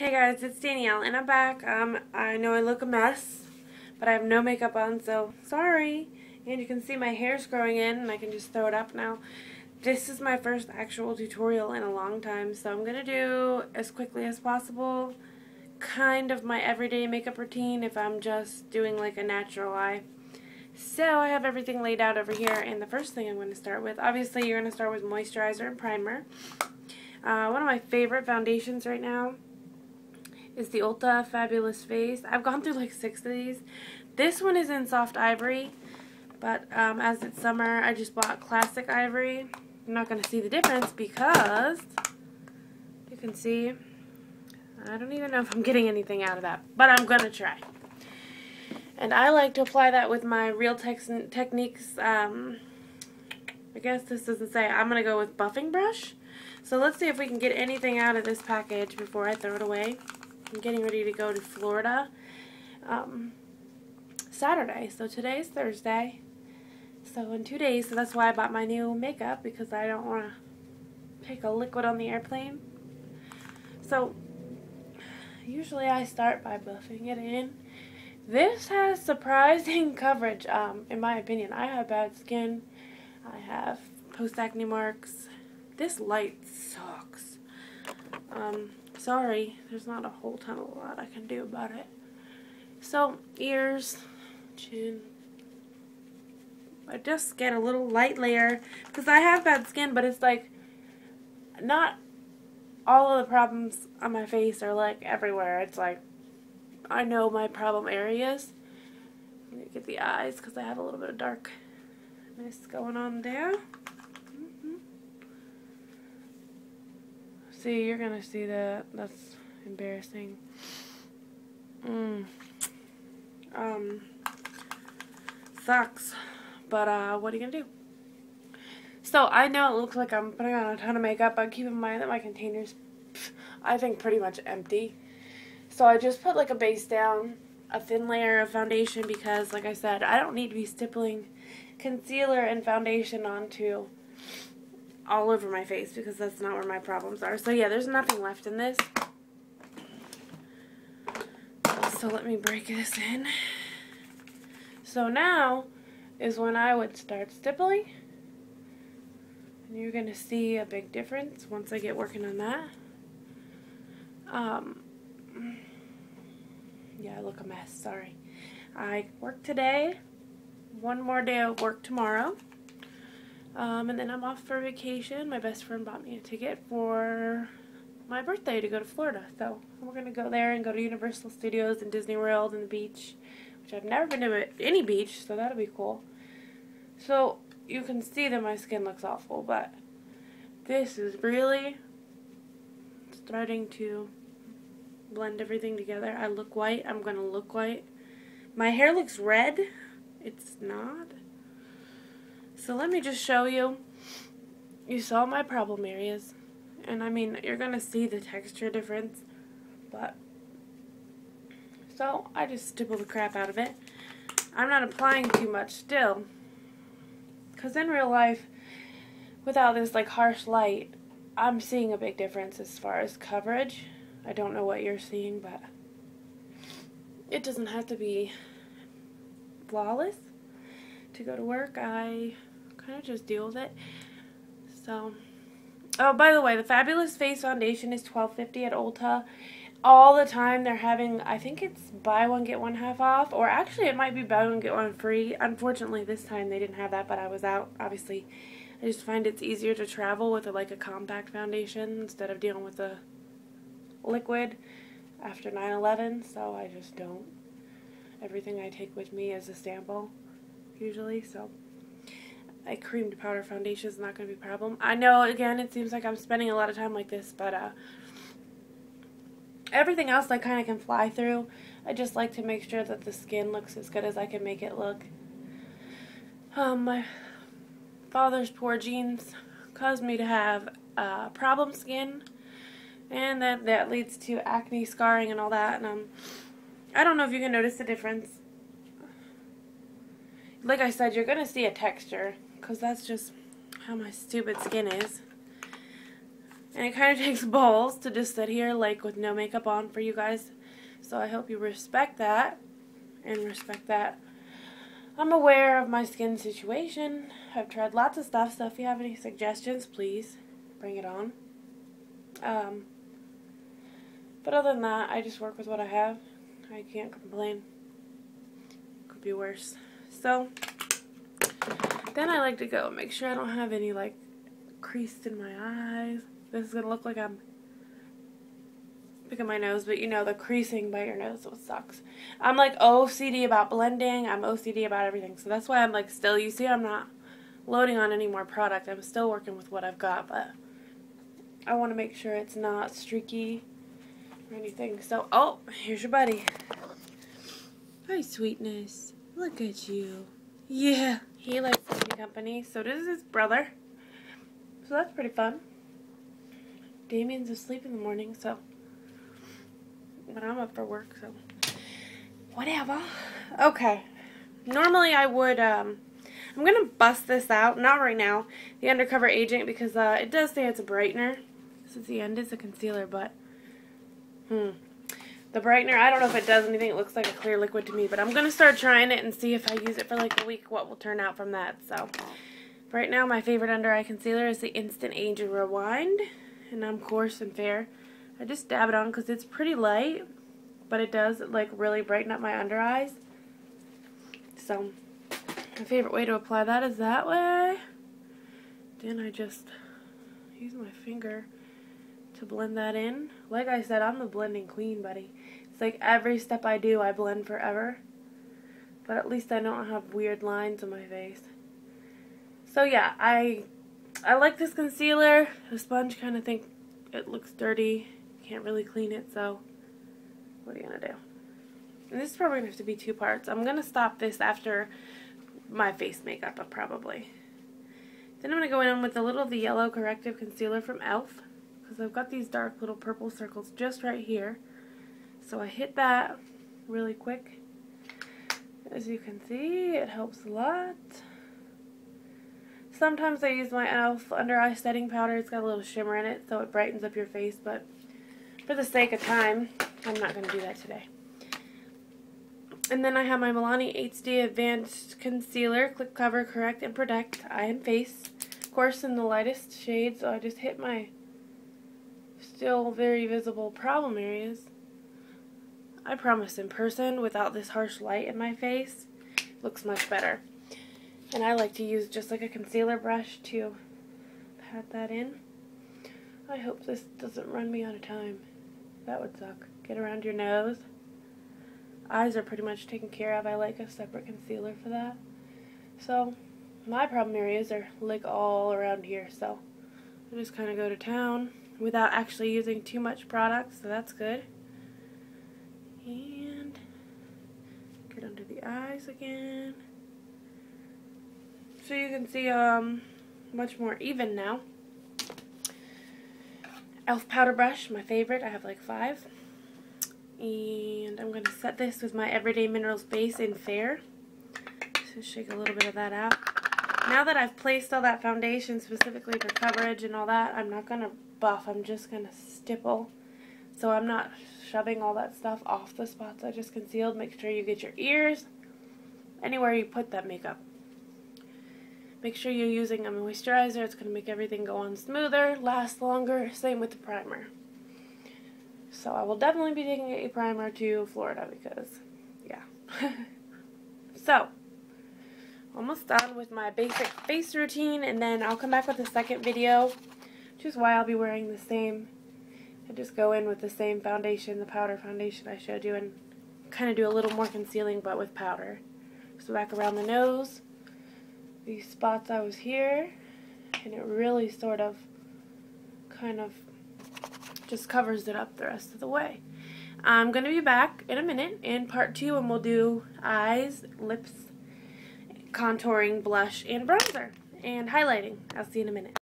Hey guys, it's Danielle and I'm back. I know I look a mess, but I have no makeup on, so sorry. And you can see my hair's growing in and I can just throw it up now. This is my first actual tutorial in a long time, so I'm gonna do as quickly as possible kind of my everyday makeup routine if I'm just doing like a natural eye. So I have everything laid out over here, and the first thing I'm going to start with, obviously you're going to start with moisturizer and primer. One of my favorite foundations right now is the Ulta Fabulous Face. I've gone through like 6 of these. This one is in soft ivory, but as it's summer, I just bought classic ivory. I'm not going to see the difference because you can see, I don't even know if I'm getting anything out of that, but I'm going to try. And I like to apply that with my Real Techniques, I guess this doesn't say, I'm going to go with buffing brush. So let's see if we can get anything out of this package before I throw it away. I'm getting ready to go to Florida Saturday, so today's Thursday. So in 2 days, so that's why I bought my new makeup, because I don't want to take a liquid on the airplane. So usually I start by buffing it in. This has surprising coverage, in my opinion. I have bad skin. I have post-acne marks. This light sucks. Sorry, there's not a whole ton of lot I can do about it. So, ears, chin. I just get a little light layer, because I have bad skin, but it's like, not all of the problems on my face are like everywhere. It's like, I know my problem areas. Let me get the eyes because I have a little bit of darkness going on there. See, you're going to see that. That's embarrassing. Sucks. But, what are you going to do? So, I know it looks like I'm putting on a ton of makeup, but keep in mind that my container's, I think, pretty much empty. So I just put like a base down, a thin layer of foundation, because like I said, I don't need to be stippling concealer and foundation onto all over my face, because that's not where my problems are. So yeah, there's nothing left in this. So let me break this in. So now is when I would start stippling. And you're going to see a big difference once I get working on that. Yeah, I look a mess, sorry. I work today, one more day of work tomorrow, and then I'm off for vacation. My best friend bought me a ticket for my birthday to go to Florida, so we're going to go there and go to Universal Studios and Disney World and the beach, which I've never been to any beach, so that'll be cool. So you can see that my skin looks awful, but this is really starting to blend everything together. I look white. I'm going to look white. My hair looks red. It's not. So let me just show you. You saw my problem areas. And I mean, you're going to see the texture difference. But, so I just stipple the crap out of it. I'm not applying too much still, because in real life, without this like harsh light, I'm seeing a big difference as far as coverage. I don't know what you're seeing, but it doesn't have to be flawless to go to work. I kind of just deal with it. So, oh, by the way, the Fabulous Face Foundation is $12.50 at Ulta. All the time they're having, I think it's buy one, get one half off, or actually it might be buy one, get one free. Unfortunately, this time they didn't have that, but I was out, obviously. I just find it's easier to travel with like a compact foundation instead of dealing with the liquid after 9/11, so I just don't. Everything I take with me is a sample, usually, so a creamed powder foundation is not going to be a problem. I know, again, it seems like I'm spending a lot of time like this, but everything else I kind of can fly through. I just like to make sure that the skin looks as good as I can make it look. My father's poor genes caused me to have problem skin, and that leads to acne, scarring, and all that. And I don't know if you can notice the difference. Like I said, you're going to see a texture, because that's just how my stupid skin is. And it kind of takes balls to just sit here like with no makeup on for you guys. So I hope you respect that and respect that I'm aware of my skin situation. I've tried lots of stuff, so if you have any suggestions, please bring it on. But other than that, I just work with what I have. I can't complain. Could be worse. So then I like to go make sure I don't have any like creased in my eyes. This is gonna look like I'm picking my nose, but you know the creasing by your nose, so it sucks. I'm like OCD about blending. I'm OCD about everything, so that's why I'm like still. You see, I'm not loading on any more product. I'm still working with what I've got, but I want to make sure it's not streaky or anything. So, oh, here's your buddy. Hi, sweetness. Look at you. Yeah, he likes to be company. So does his brother. So that's pretty fun. Damien's asleep in the morning, so. But I'm up for work, so. Whatever. Okay. Normally I would, I'm going to bust this out. Not right now. The Undercover Agent, because it does say it's a brightener. This is the end is a concealer, but. The brightener, I don't know if it does anything. It looks like a clear liquid to me, but I'm going to start trying it and see if I use it for like a week, what will turn out from that. So, right now, my favorite under eye concealer is the Instant Age Rewind, and I'm coarse and fair. I just dab it on because it's pretty light, but it does like really brighten up my under eyes. So, my favorite way to apply that is that way. Then I just use my finger to blend that in. Like I said, I'm the blending queen, buddy. It's like every step I do, I blend forever. But at least I don't have weird lines on my face. So yeah, I like this concealer. The sponge kind of think it looks dirty. Can't really clean it, so what are you gonna do? And this is probably gonna have to be 2 parts. I'm gonna stop this after my face makeup, probably. Then I'm gonna go in with a little of the yellow corrective concealer from e.l.f. because I've got these dark little purple circles just right here. So I hit that really quick. As you can see, it helps a lot. Sometimes I use my e.l.f. under eye setting powder. It's got a little shimmer in it, so it brightens up your face, but for the sake of time, I'm not going to do that today. And then I have my Milani HD Advanced Concealer, Click, Cover, Correct, and Protect Eye and Face. Of course, in the lightest shade, so I just hit my still very visible problem areas. I promise in person, without this harsh light in my face, looks much better. And I like to use just like a concealer brush to pat that in. I hope this doesn't run me out of time. That would suck. Get around your nose. Eyes are pretty much taken care of. I like a separate concealer for that. So, my problem areas are like all around here. So, I just kind of go to town without actually using too much product. So, that's good. And get under the eyes again. So you can see much more even now. e.l.f. powder brush, my favorite. I have like 5. And I'm going to set this with my Everyday Minerals base in Fair. So shake a little bit of that out. Now that I've placed all that foundation specifically for coverage and all that, I'm not going to buff. I'm just going to stipple. So I'm not shoving all that stuff off the spots I just concealed. Make sure you get your ears, anywhere you put that makeup. Make sure you're using a moisturizer. It's going to make everything go on smoother, last longer. Same with the primer. So I will definitely be taking a primer to Florida because, yeah. So, almost done with my basic face routine, and then I'll come back with a second video, which is why I'll be wearing the same. I just go in with the same foundation, the powder foundation I showed you, and kind of do a little more concealing, but with powder. So back around the nose. These spots I was here, and it really sort of kind of just covers it up the rest of the way. I'm going to be back in a minute in part 2, and we'll do eyes, lips, contouring, blush, and bronzer, and highlighting. I'll see you in a minute.